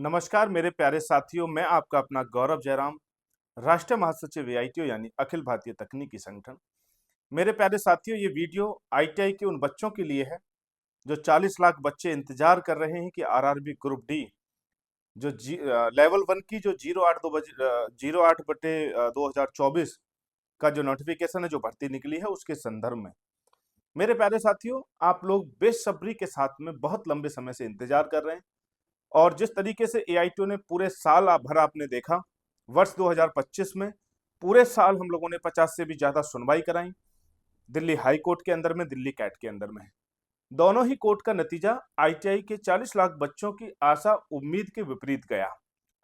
नमस्कार मेरे प्यारे साथियों, मैं आपका अपना गौरव जयराम, राष्ट्रीय महासचिव एआईटीओ यानी अखिल भारतीय तकनीकी संगठन। मेरे प्यारे साथियों, ये वीडियो आईटीआई के उन बच्चों के लिए है जो 40 लाख बच्चे इंतजार कर रहे हैं कि आरआरबी ग्रुप डी जो लेवल 1 की जो 08 बटे 2024 का जो नोटिफिकेशन है, जो भर्ती निकली है, उसके संदर्भ में। मेरे प्यारे साथियों, आप लोग बेसब्री के साथ में बहुत लंबे समय से इंतजार कर रहे हैं और जिस तरीके से एआईटीओ ने पूरे साल भर आपने देखा, वर्ष 2025 में पूरे साल हम लोगों ने 50 से भी ज्यादा सुनवाई कराई, दिल्ली हाई कोर्ट के अंदर में, दिल्ली कैट के अंदर में। दोनों ही कोर्ट का नतीजा आईटीआई के 40 लाख बच्चों की आशा उम्मीद के विपरीत गया।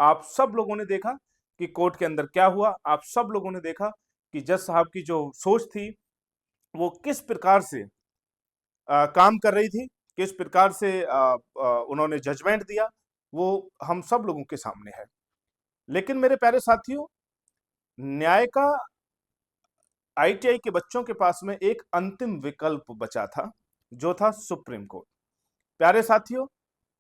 आप सब लोगों ने देखा कि कोर्ट के अंदर क्या हुआ। आप सब लोगों ने देखा कि जज साहब की जो सोच थी वो किस प्रकार से काम कर रही थी, किस प्रकार से उन्होंने जजमेंट दिया, वो हम सब लोगों के सामने है। लेकिन मेरे प्यारे साथियों, न्याय का आईटीआई के बच्चों के पास में एक अंतिम विकल्प बचा था, जो था सुप्रीम कोर्ट। प्यारे साथियों,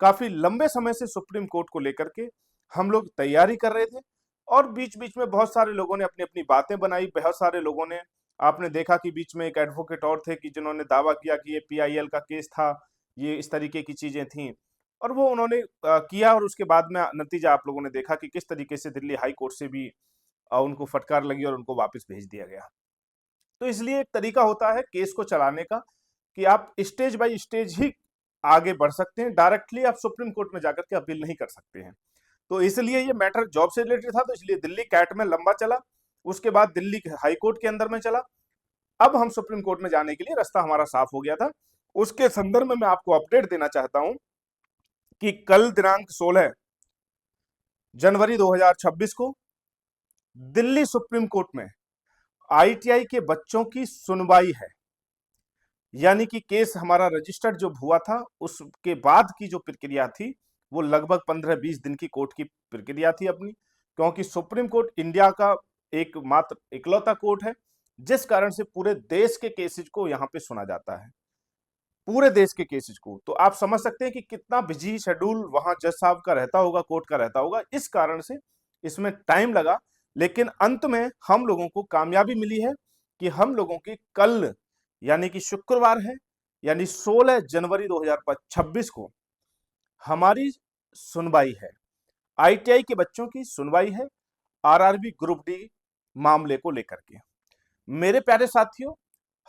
काफी लंबे समय से सुप्रीम कोर्ट को लेकर के हम लोग तैयारी कर रहे थे और बीच बीच में बहुत सारे लोगों ने अपनी अपनी बातें बनाई। बहुत सारे लोगों ने, आपने देखा कि बीच में एक एडवोकेट और थे कि जिन्होंने दावा किया कि ये पीआईएल का केस था, ये इस तरीके की चीजें थी और वो उन्होंने किया और उसके बाद में नतीजा आप लोगों ने देखा कि किस तरीके से दिल्ली हाई कोर्ट से भी उनको फटकार लगी और उनको वापस भेज दिया गया। तो इसलिए एक तरीका होता है केस को चलाने का कि आप स्टेज बाय स्टेज ही आगे बढ़ सकते हैं, डायरेक्टली आप सुप्रीम कोर्ट में जाकर के अपील नहीं कर सकते हैं। तो इसलिए ये मैटर जॉब से रिलेटेड था, तो इसलिए दिल्ली कैट में लंबा चला, उसके बाद दिल्ली हाई कोर्ट के अंदर में चला। अब हम सुप्रीम कोर्ट में जाने के लिए रास्ता हमारा साफ हो गया था। उसके संदर्भ में मैं आपको अपडेट देना चाहता हूं कि कल दिनांक 16 जनवरी 2026 को दिल्ली सुप्रीम कोर्ट में आईटीआई के बच्चों की सुनवाई है। यानी कि केस हमारा रजिस्टर्ड जो हुआ था, उसके बाद की जो प्रक्रिया थी वो लगभग 15-20 दिन की कोर्ट की प्रक्रिया थी अपनी, क्योंकि सुप्रीम कोर्ट इंडिया का एक मात्र इकलौता कोर्ट है जिस कारण से पूरे देश के केसेज को यहाँ पे सुना जाता है, पूरे देश के केसेज को। तो आप समझ सकते हैं कि कितना बिजी शेड्यूल वहां जज साहब का रहता होगा, कोर्ट का रहता होगा। इस कारण से इसमें टाइम लगा, लेकिन अंत में हम लोगों को कामयाबी मिली है कि हम लोगों की कल यानी कि शुक्रवार है, यानी 16 जनवरी 2026 को हमारी सुनवाई है, आईटीआई के बच्चों की सुनवाई है आरआरबी ग्रुप डी मामले को लेकर के। मेरे प्यारे साथियों,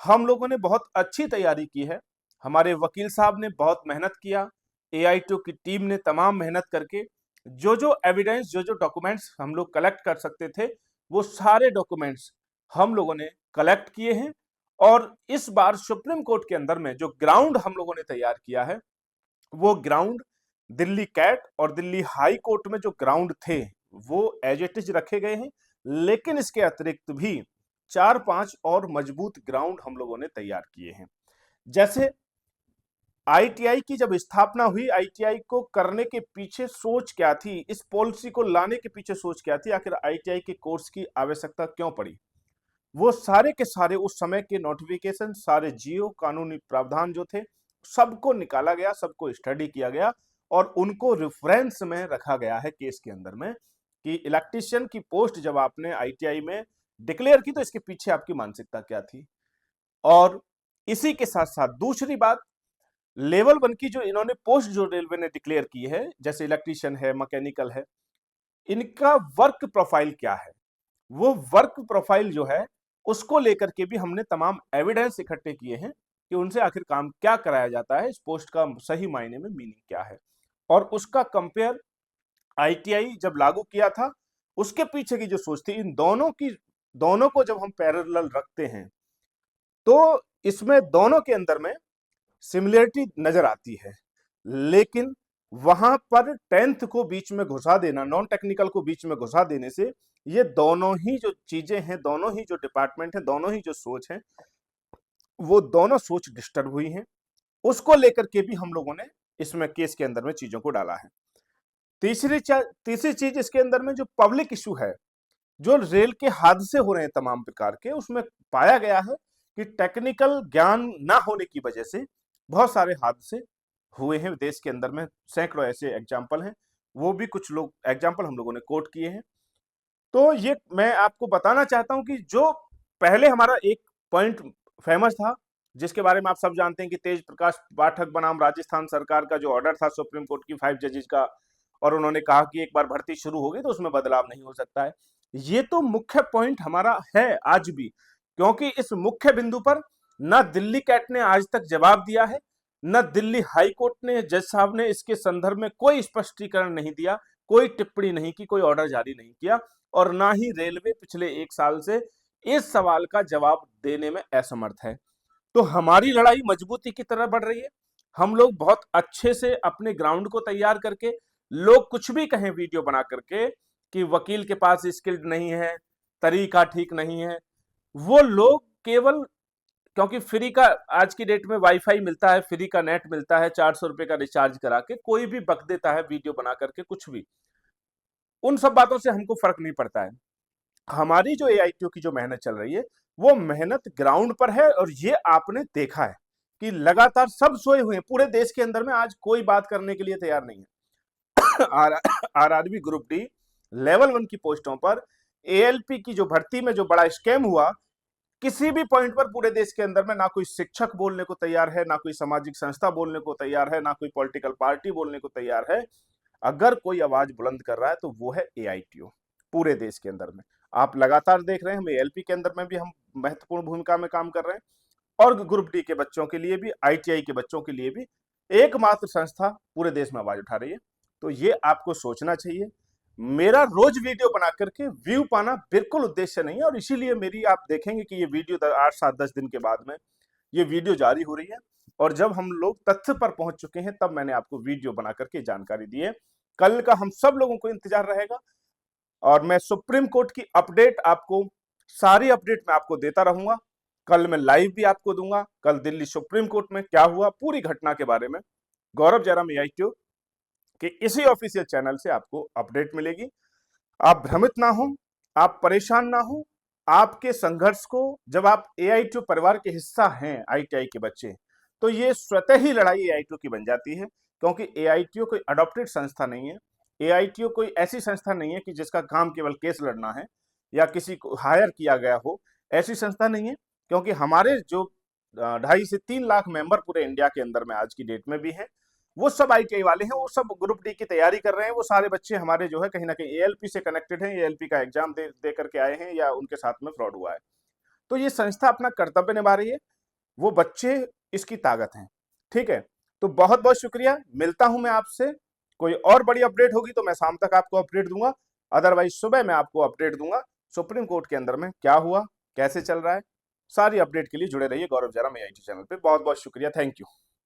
हम लोगों ने बहुत अच्छी तैयारी की है, हमारे वकील साहब ने बहुत मेहनत किया, एआईटीओ की टीम ने तमाम मेहनत करके जो जो एविडेंस, जो जो डॉक्यूमेंट्स हम लोग कलेक्ट कर सकते थे, वो सारे डॉक्यूमेंट्स हम लोगों ने कलेक्ट किए हैं। और इस बार सुप्रीम कोर्ट के अंदर में जो ग्राउंड हम लोगों ने तैयार किया है, वो ग्राउंड दिल्ली कैट और दिल्ली हाई कोर्ट में जो ग्राउंड थे वो एज इट इज रखे गए हैं, लेकिन इसके अतिरिक्त भी 4-5 और मजबूत ग्राउंड हम लोगों ने तैयार किए हैं। जैसे आईटीआई की जब स्थापना हुई, आईटीआई को करने के पीछे सोच क्या थी, इस पॉलिसी को लाने के पीछे सोच क्या थी, आखिर आईटीआई के कोर्स की आवश्यकता क्यों पड़ी, वो सारे के सारे उस समय के नोटिफिकेशन, सारे जियो कानूनी प्रावधान जो थे, सबको निकाला गया, सबको स्टडी किया गया और उनको रेफरेंस में रखा गया है केस के अंदर में कि इलेक्ट्रीशियन की पोस्ट जब आपने आईटीआई में डिक्लेयर की तो इसके पीछे आपकी मानसिकता क्या थी। और इसी के साथ साथ दूसरी बात, लेवल 1 की जो इन्होंने पोस्ट जो रेलवे ने डिक्लेयर की है, जैसे इलेक्ट्रीशियन है, मैकेनिकल है, इनका वर्क प्रोफाइल क्या है, वो वर्क प्रोफाइल जो है उसको लेकर के भी हमने तमाम एविडेंस इकट्ठे किए हैं कि उनसे आखिर काम क्या कराया जाता है, इस पोस्ट का सही मायने में मीनिंग क्या है। और उसका कंपेयर आईटीआई जब लागू किया था, उसके पीछे की जो सोच थी, इन दोनों की, दोनों को जब हम पैरेलल रखते हैं तो इसमें दोनों के अंदर में सिमिलरिटी नजर आती है। लेकिन वहां पर 10th को बीच में घुसा देना, नॉन टेक्निकल को बीच में घुसा देने से ये दोनों ही जो चीजें हैं, दोनों ही जो डिपार्टमेंट हैं, दोनों ही जो सोच है, वो दोनों सोच डिस्टर्ब हुई हैं। उसको लेकर के भी हम लोगों ने इसमें केस के अंदर में चीजों को डाला है। तीसरी चीज इसके अंदर में जो पब्लिक इशू है, जो रेल के हादसे हो रहे हैं तमाम प्रकार के, उसमें पाया गया है कि टेक्निकल ज्ञान ना होने की वजह से बहुत सारे हादसे हुए हैं देश के अंदर में, सैकड़ों ऐसे एग्जाम्पल हैं। वो भी कुछ लोग एग्जाम्पल हम लोगों ने कोट किए हैं। तो ये मैं आपको बताना चाहता हूं कि जो पहले हमारा एक पॉइंट फेमस था, जिसके बारे में आप सब जानते हैं कि तेज प्रकाश पाठक बनाम राजस्थान सरकार का जो ऑर्डर था सुप्रीम कोर्ट की 5 जजेस का, और उन्होंने कहा कि एक बार भर्ती शुरू हो गई तो उसमें बदलाव नहीं हो सकता है। ये तो मुख्य पॉइंट हमारा है आज भी, क्योंकि इस मुख्य बिंदु पर न दिल्ली कैट ने आज तक जवाब दिया है, न दिल्ली हाई कोर्ट ने, जज साहब ने इसके संदर्भ में कोई स्पष्टीकरण नहीं दिया, कोई टिप्पणी नहीं की, कोई ऑर्डर जारी नहीं किया, और ना ही रेलवे पिछले 1 साल से इस सवाल का जवाब देने में असमर्थ है। तो हमारी लड़ाई मजबूती की तरफ बढ़ रही है। हम लोग बहुत अच्छे से अपने ग्राउंड को तैयार करके, लोग कुछ भी कहें वीडियो बना करके कि वकील के पास स्किल्ड नहीं है, तरीका ठीक नहीं है, वो लोग केवल क्योंकि फ्री का आज की डेट में वाईफाई मिलता है, फ्री का नेट मिलता है, 400 रुपए का रिचार्ज करा के कोई भी बक देता है वीडियो बना करके कुछ भी, उन सब बातों से हमको फर्क नहीं पड़ता है। हमारी जो एआईटीयू की जो मेहनत चल रही है, वो मेहनत ग्राउंड पर है, और ये आपने देखा है कि लगातार सब सोए हुए हैं पूरे देश के अंदर में, आज कोई बात करने के लिए तैयार नहीं है। आरआरबी ग्रुप डी लेवल 1 की पोस्टों पर एएलपी की जो भर्ती में जो बड़ा स्कैम हुआ, किसी भी पॉइंट पर पूरे देश के अंदर में ना कोई शिक्षक बोलने को तैयार है, ना कोई सामाजिक संस्था बोलने को तैयार है, ना कोई पॉलिटिकल पार्टी बोलने को तैयार है। अगर कोई आवाज बुलंद कर रहा है तो वो है एआईटीयू पूरे देश के अंदर में। आप लगातार देख रहे हैं, हम एएलपी के अंदर में भी हम महत्वपूर्ण भूमिका में काम कर रहे हैं, और ग्रुप डी के बच्चों के लिए भी, आईटीआई के बच्चों के लिए भी एकमात्र संस्था पूरे देश में आवाज उठा रही है। तो ये आपको सोचना चाहिए। मेरा रोज वीडियो बना करके व्यू पाना बिल्कुल उद्देश्य नहीं है, और इसीलिए मेरी आप देखेंगे कि ये वीडियो 8, 7, 10 दिन के बाद में ये वीडियो जारी हो रही है, और जब हम लोग तथ्य पर पहुंच चुके हैं तब मैंने आपको वीडियो बना करके जानकारी दी है। कल का हम सब लोगों को इंतजार रहेगा, और मैं सुप्रीम कोर्ट की अपडेट आपको, सारी अपडेट मैं आपको देता रहूंगा। कल मैं लाइव भी आपको दूंगा, कल दिल्ली सुप्रीम कोर्ट में क्या हुआ पूरी घटना के बारे में गौरव जयराम एआईटीयू कि इसी ऑफिशियल चैनल से आपको अपडेट मिलेगी। आप भ्रमित ना हो, आप परेशान ना हो। आपके संघर्ष को, जब आप एआईटीयू परिवार के हिस्सा हैं, आईटीआई के बच्चे, तो ये स्वतः ही लड़ाई एआईटीयू की बन जाती है, क्योंकि एआईटीयू कोई अडॉप्टेड संस्था नहीं है। एआईटीयू कोई ऐसी संस्था नहीं है कि जिसका काम केवल केस लड़ना है या किसी को हायर किया गया हो, ऐसी संस्था नहीं है। क्योंकि हमारे जो 2.5 से 3 लाख मेंबर पूरे इंडिया के अंदर में आज की डेट में भी हैं, वो सब आईटीआई वाले हैं, वो सब ग्रुप डी की तैयारी कर रहे हैं। वो सारे बच्चे हमारे जो है कहीं ना कहीं एएलपी से कनेक्टेड हैं, एएलपी का एग्जाम दे करके आए हैं, या उनके साथ में फ्रॉड हुआ है। तो ये संस्था अपना कर्तव्य निभा रही है, वो बच्चे इसकी ताकत हैं। ठीक है, तो बहुत बहुत शुक्रिया। मिलता हूं मैं आपसे, कोई और बड़ी अपडेट होगी तो मैं शाम तक आपको अपडेट दूंगा, अदरवाइज सुबह मैं आपको अपडेट दूंगा सुप्रीम कोर्ट के अंदर में क्या हुआ, कैसे चल रहा है। सारी अपडेट के लिए जुड़े रहिए गौरव जयराम एआईटी चैनल पे। बहुत बहुत शुक्रिया, थैंक यू।